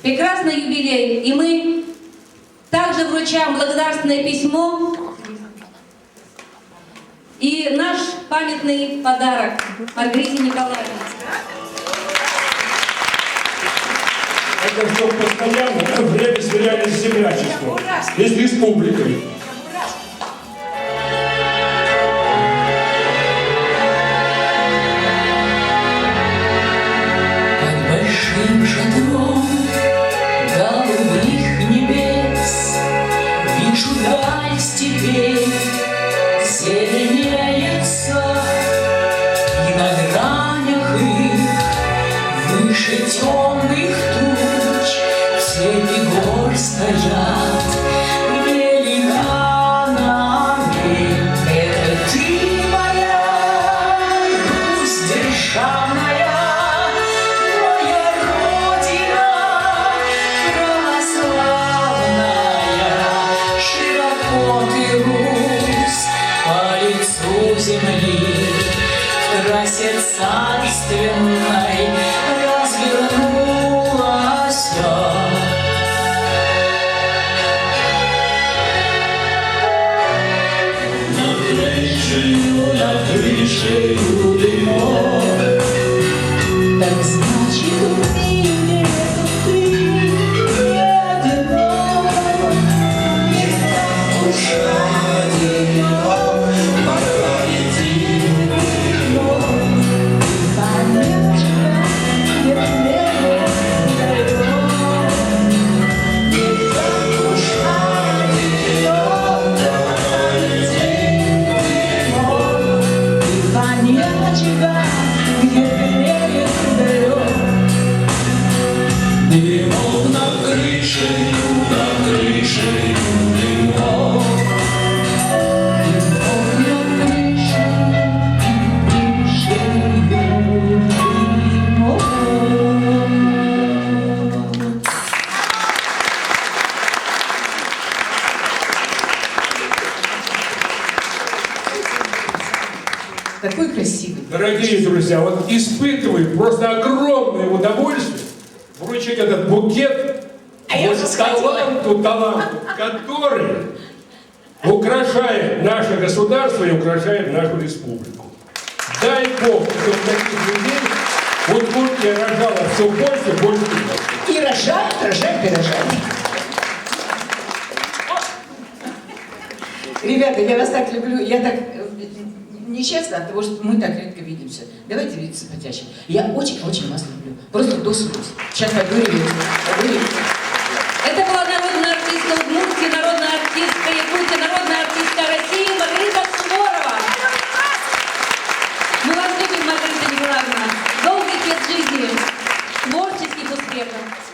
прекрасный юбилей. И мы также вручаем благодарственное письмо и наш памятный подарок Маргарите Николаевне. Это все постоянно время сверяли с землячеством и с республикой. Под большим шатром голубых небес вижу даль степей, зеленеется, и на гранях их выше темных туч цепи гор стоят великанами. Это ты, моя Русь державная, моя Родина православная. Широко ты, Русь, по лицу земли в красе царственной развернулась. Над крышей дымок. Так значит, в мире ты не одинок. Не так уж одинок, пока единый Бог. Понять тебя вернее дает. Не так уж одинок, пока единый Бог. Понять тебя вернее дает. Дымок над крышей, дымок. Дымок над крышей, дымок. Такой красивый. Дорогие друзья, вот испытываю просто огромное удовольствие вручить этот букет таланту, который украшает наше государство и украшает нашу республику. Дай Бог, чтобы таких людей в Удмуртии рожало все больше и больше. И рожает, и рожает. Ребята, я вас так люблю, я так нечестно от того, что мы так редко видимся. Давайте видеться почаще. Я очень-очень вас люблю. Просто до слез. Сейчас пойду ревью. Это была народная артистка Удмуртии, народная артистка Якутии, народная артистка России Маргарита Суворова. Мы вас любим, Маргарита Николаевна. Долгих лет жизни, творческих успехов.